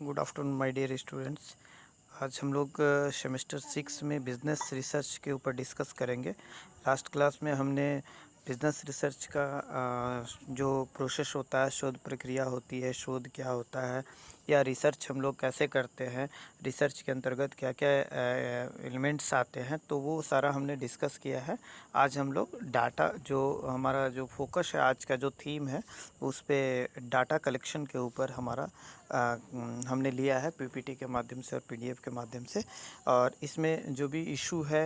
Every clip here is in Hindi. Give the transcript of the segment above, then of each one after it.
Good afternoon my dear students. आज हम लोग सेमेस्टर 6 में बिज़नेस रिसर्च के ऊपर डिस्कस करेंगे। लास्ट क्लास में हमने बिज़नेस रिसर्च का जो प्रोसेस होता है, शोध प्रक्रिया होती है, शोध क्या होता है या रिसर्च हम लोग कैसे करते हैं, रिसर्च के अंतर्गत क्या क्या एलिमेंट्स आते हैं, तो वो सारा हमने डिस्कस किया है। आज हम लोग डाटा, जो हमारा जो फोकस है, आज का जो थीम है, उस पे डाटा कलेक्शन के ऊपर हमारा हमने लिया है पीपीटी के माध्यम से और पीडीएफ के माध्यम से। और इसमें जो भी इशू है,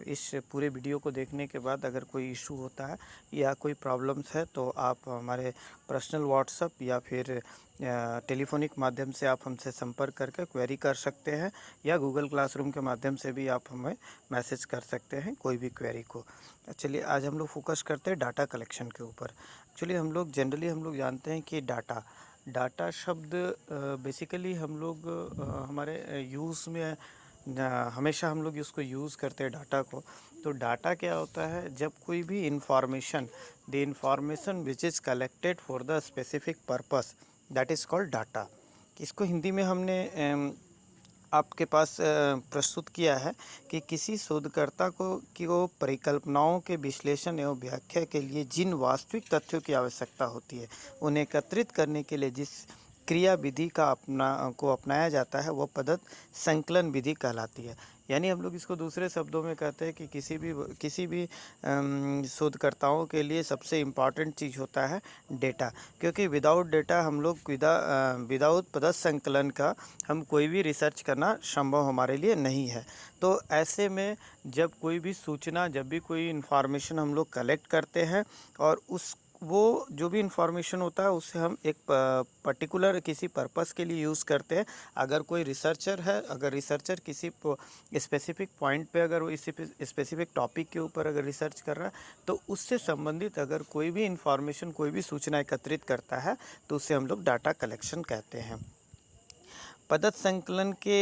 इस पूरे वीडियो को देखने के बाद अगर कोई इशू होता है या कोई प्रॉब्लम्स है तो आप हमारे पर्सनल व्हाट्सएप या फिर टेलीफोनिक माध्यम से आप हमसे संपर्क करके क्वेरी कर सकते हैं, या गूगल क्लासरूम के माध्यम से भी आप हमें मैसेज कर सकते हैं कोई भी क्वेरी को। चलिए आज हम लोग फोकस करते हैं डाटा कलेक्शन के ऊपर। चलिए हम लोग जनरली जानते हैं कि डाटा शब्द बेसिकली हम लोग हमारे यूज़ में हमेशा हम लोग उसको यूज़ करते हैं डाटा को। तो डाटा क्या होता है? जब कोई भी information, the information which is collected for the specific purpose, that is called data. इसको हिंदी में हमने आपके पास प्रस्तुत किया है कि किसी शोधकर्ता को परिकल्पनाओं के विश्लेषण एवं व्याख्या के लिए जिन वास्तविक तथ्यों की आवश्यकता होती है, उन्हें एकत्रित करने के लिए जिस क्रिया विधि का अपनाया जाता है, वह पद्धति संकलन विधि कहलाती है। यानी हम लोग इसको दूसरे शब्दों में कहते हैं कि किसी भी शोधकर्ताओं के लिए सबसे इम्पॉर्टेंट चीज़ होता है डेटा, क्योंकि विदाउट डेटा हम लोग विदाउट पद्धति संकलन का हम कोई भी रिसर्च करना संभव हमारे लिए नहीं है। तो ऐसे में जब कोई भी सूचना, जब भी कोई इन्फॉर्मेशन हम लोग कलेक्ट करते हैं और वो जो भी इंफॉर्मेशन होता है उसे हम एक पर्टिकुलर किसी पर्पस के लिए यूज़ करते हैं। अगर कोई रिसर्चर है, अगर रिसर्चर किसी स्पेसिफिक पॉइंट पे, अगर वो इसी स्पेसिफिक टॉपिक के ऊपर अगर रिसर्च कर रहा है, तो उससे संबंधित अगर कोई भी इंफॉर्मेशन, कोई भी सूचना एकत्रित करता है तो उसे हम लोग डाटा कलेक्शन कहते हैं। पद्धति संकलन के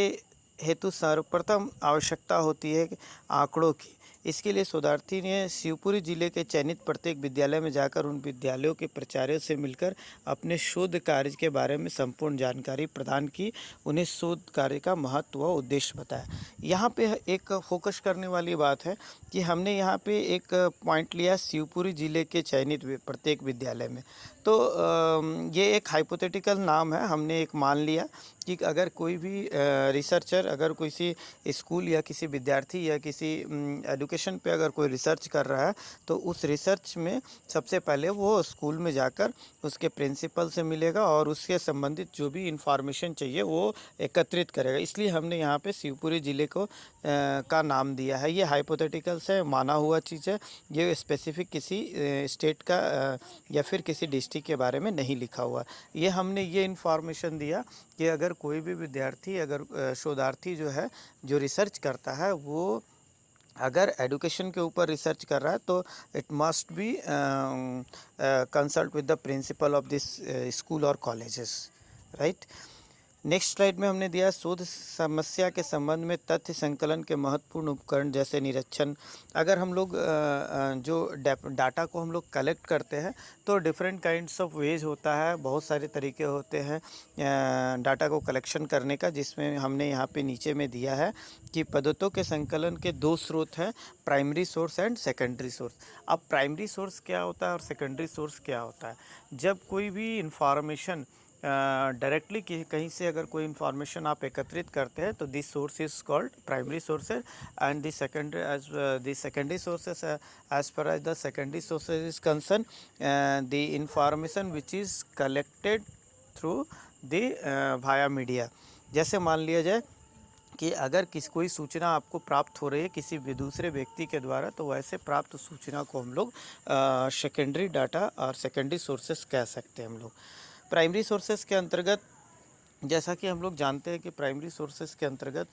हेतु सर्वप्रथम आवश्यकता होती है आंकड़ों की। इसके लिए शोधार्थी ने शिवपुरी जिले के चयनित प्रत्येक विद्यालय में जाकर उन विद्यालयों के प्राचार्यों से मिलकर अपने शोध कार्य के बारे में संपूर्ण जानकारी प्रदान की, उन्हें शोध कार्य का महत्व व उद्देश्य बताया। यहाँ पे एक फोकस करने वाली बात है कि हमने यहाँ पे एक पॉइंट लिया शिवपुरी जिले के चयनित प्रत्येक विद्यालय में। तो ये एक हाइपोथेटिकल नाम है, हमने एक मान लिया कि अगर कोई भी रिसर्चर अगर किसी स्कूल या किसी विद्यार्थी या किसी एजुकेशन पे अगर कोई रिसर्च कर रहा है, तो उस रिसर्च में सबसे पहले वो स्कूल में जाकर उसके प्रिंसिपल से मिलेगा और उसके संबंधित जो भी इंफॉर्मेशन चाहिए वो एकत्रित करेगा। इसलिए हमने यहाँ पे शिवपुरी ज़िले को का नाम दिया है। ये हाइपोथेटिकल से माना हुआ चीज़ है, ये स्पेसिफिक किसी स्टेट का या फिर किसी डिस्ट्रिक्ट के बारे में नहीं लिखा हुआ। ये हमने ये इन्फॉर्मेशन दिया कि अगर कोई भी विद्यार्थी, अगर शोधार्थी जो है, जो रिसर्च करता है, वो अगर एजुकेशन के ऊपर रिसर्च कर रहा है तो it must be consult with the principle of this school और कॉलेजेस, राइट। नेक्स्ट स्लाइड में हमने दिया शोध समस्या के संबंध में तथ्य संकलन के महत्वपूर्ण उपकरण जैसे निरीक्षण। अगर हम लोग जो डाटा को हम लोग कलेक्ट करते हैं तो डिफरेंट काइंड्स ऑफ वेज होता है, बहुत सारे तरीके होते हैं डाटा को कलेक्शन करने का, जिसमें हमने यहाँ पे नीचे में दिया है कि पद्धतों के संकलन के दो स्रोत हैं, primary source and secondary source. अब प्राइमरी सोर्स क्या होता है और सेकेंडरी सोर्स क्या होता है? जब कोई भी इंफॉर्मेशन डायरेक्टली कहीं से अगर कोई इन्फॉर्मेशन आप एकत्रित करते हैं तो this source is called primary sources and the secondary sources as per as the secondary sources is concern the information which is collected through the via media. जैसे मान लिया जाए कि अगर कोई सूचना आपको प्राप्त हो रही है किसी भी दूसरे व्यक्ति के द्वारा, तो वैसे प्राप्त सूचना को हम लोग सेकेंडरी डाटा और सेकेंडरी सोर्सेस कह सकते हैं हम लोग। प्राइमरी सोर्सेस के अंतर्गत, जैसा कि हम लोग जानते हैं कि प्राइमरी सोर्सेज के अंतर्गत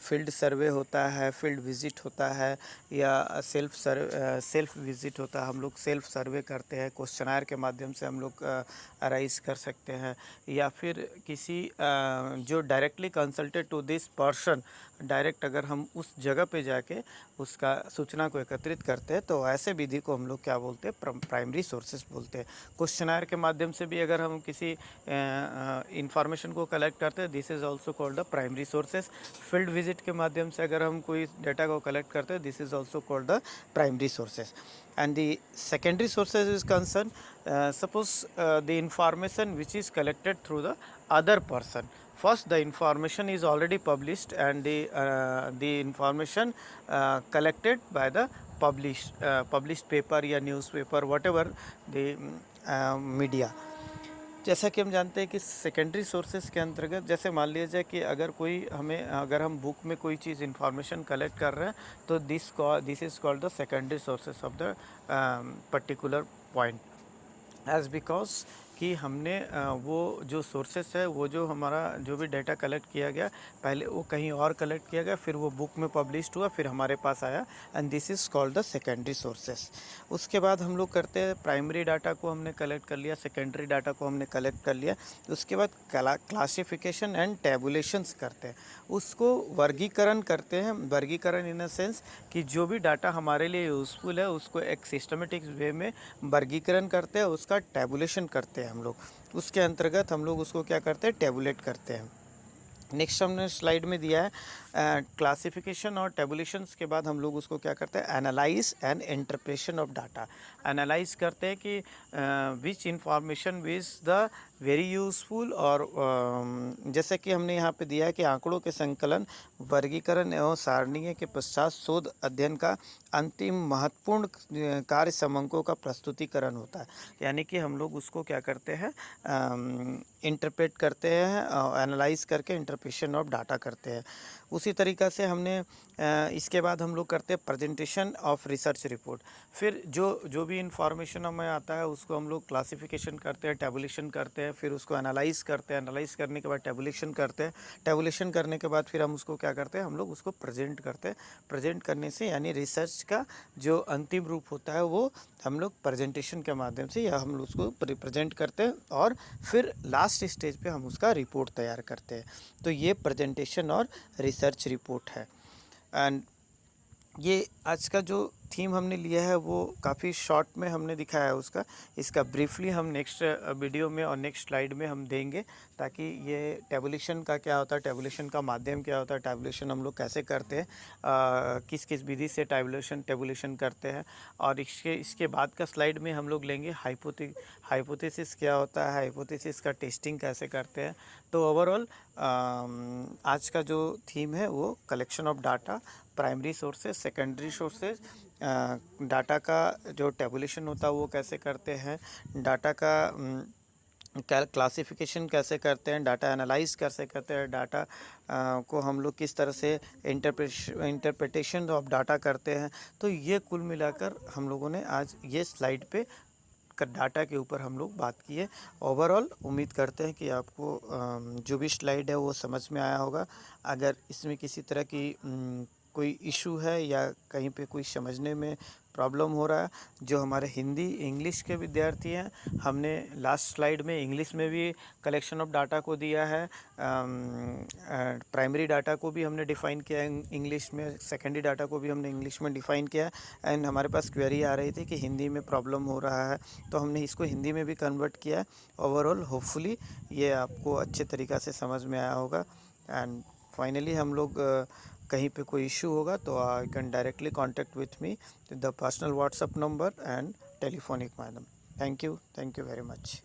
फील्ड सर्वे होता है, फील्ड विज़िट होता है, या सेल्फ विज़िट होता है। हम लोग सेल्फ सर्वे करते हैं, क्वेश्चनायर के माध्यम से हम लोग अराइज कर सकते हैं, या फिर किसी जो directly consulted to this person, direct अगर हम उस जगह पे जाके उसका सूचना को एकत्रित करते हैं तो ऐसे विधि को हम लोग क्या बोलते हैं? प्राइमरी सोर्सेज बोलते हैं। क्वेश्चनायर के माध्यम से भी अगर हम किसी इंफॉर्मेशन इन्फॉर्मेशन को कलेक्ट करते हैं, this is also called the primary sources. Field visit के माध्यम से अगर हम कोई डेटा को कलेक्ट करते हैं, this is also called the primary sources. And the secondary sources is concerned, suppose the information which is collected through the other person. First the information is already published, and the information collected by the published paper या newspaper, whatever the media। जैसा कि हम जानते हैं कि सेकेंडरी सोर्सेज के अंतर्गत, जैसे मान लिया जाए कि अगर हम बुक में कोई चीज़ इन्फॉर्मेशन कलेक्ट कर रहे हैं, तो this is called the secondary sources of the particular point, as because कि हमने वो जो सोर्सेस है, वो जो हमारा जो भी डाटा कलेक्ट किया गया, पहले वो कहीं और कलेक्ट किया गया, फिर वो बुक में पब्लिश्ड हुआ, फिर हमारे पास आया, and this is called the secondary sources. उसके बाद हम लोग करते हैं, प्राइमरी डाटा को हमने कलेक्ट कर लिया, सेकेंडरी डाटा को हमने कलेक्ट कर लिया, उसके बाद क्लासिफिकेशन एंड टैबुलेशंस करते हैं, उसको वर्गीकरण करते हैं। वर्गीकरण इन अ सेंस कि जो भी डाटा हमारे लिए यूज़फुल है, उसको एक सिस्टमेटिक वे में वर्गीकरण करते हैं, उसका टैबुलेशन करते हैं हम लोग। उसके अंतर्गत हम लोग उसको क्या करते हैं, टैबुलेट करते हैं। नेक्स्ट हमने स्लाइड में दिया है क्लासिफिकेशन और टैबुलेशंस के बाद हम लोग उसको क्या करते हैं, analyse and interpretation of data. Analyse करते हैं कि which information which the very useful, और जैसे कि हमने यहाँ पे दिया है कि आंकड़ों के संकलन, वर्गीकरण एवं सारणीय के पश्चात शोध अध्ययन का अंतिम महत्वपूर्ण कार्य समंकों का प्रस्तुतिकरण होता है। यानी कि हम लोग उसको क्या करते हैं, इंटरप्रेट करते हैं, एनालाइज करके इंटरप्रेशन ऑफ डाटा करते हैं। उसी तरीक़ा से हमने इसके बाद हम लोग करते हैं प्रेजेंटेशन ऑफ रिसर्च रिपोर्ट। फिर जो भी इंफॉर्मेशन हमें आता है, उसको हम लोग क्लासिफिकेशन करते हैं, टैबुलेशन करते हैं, फिर उसको एनालाइज करते हैं, एनालाइज करने के बाद टैबुलेशन करते हैं, टैबुलेशन करने के बाद फिर हम उसको क्या करते हैं, हम लोग उसको प्रेजेंट करते हैं। प्रेजेंट करने से यानी रिसर्च का जो अंतिम रूप होता है, वो हम लोग प्रेजेंटेशन के माध्यम से या हम लोग उसको प्रेजेंट करते हैं, और फिर लास्ट स्टेज पे हम उसका रिपोर्ट तैयार करते हैं। तो ये प्रेजेंटेशन और रिसर्च रिपोर्ट है। एंड ये आज का जो थीम हमने लिया है, वो काफ़ी शॉर्ट में हमने दिखाया है उसका। इसका ब्रीफली हम नेक्स्ट वीडियो में और नेक्स्ट स्लाइड में हम देंगे, ताकि ये टैबुलेशन का क्या होता है, टैबुलेशन का माध्यम क्या होता है, टैबुलेशन हम लोग कैसे करते हैं, किस किस विधि से टैबुलेशन करते हैं, और इसके बाद का स्लाइड में हम लोग लेंगे हाइपोथेसिस क्या होता है, हाइपोथेसिस का टेस्टिंग कैसे करते हैं। तो ओवरऑल आज का जो थीम है वो collection of data, primary sources, secondary sources, data का जो टैबुलेशन होता है वो कैसे करते हैं, डाटा का क्लासिफिकेशन कैसे करते हैं, डाटा एनालाइज कैसे करते हैं, डाटा को हम लोग किस तरह से इंटरप्रिटेशन ऑफ डाटा करते हैं। तो ये कुल मिलाकर हम लोगों ने आज ये स्लाइड पे डाटा के ऊपर हम लोग बात किए। ओवरऑल उम्मीद करते हैं कि आपको जो भी स्लाइड है वो समझ में आया होगा। अगर इसमें किसी तरह की कोई इशू है या कहीं पे कोई समझने में प्रॉब्लम हो रहा है, जो हमारे हिंदी इंग्लिश के विद्यार्थी हैं, हमने लास्ट स्लाइड में इंग्लिश में भी कलेक्शन ऑफ डाटा को दिया है, प्राइमरी डाटा को भी हमने डिफ़ाइन किया है इंग्लिश में, सेकेंडरी डाटा को भी हमने इंग्लिश में डिफ़ाइन किया है। एंड हमारे पास क्वेरी आ रही थी कि हिंदी में प्रॉब्लम हो रहा है, तो हमने इसको हिंदी में भी कन्वर्ट किया है। ओवरऑल होपफुली ये आपको अच्छे तरीक़ा से समझ में आया होगा। एंड फाइनली हम लोग कहीं पे कोई इशू होगा तो I can directly contact with me the personal WhatsApp number and telephonic माध्यम। Thank you very much.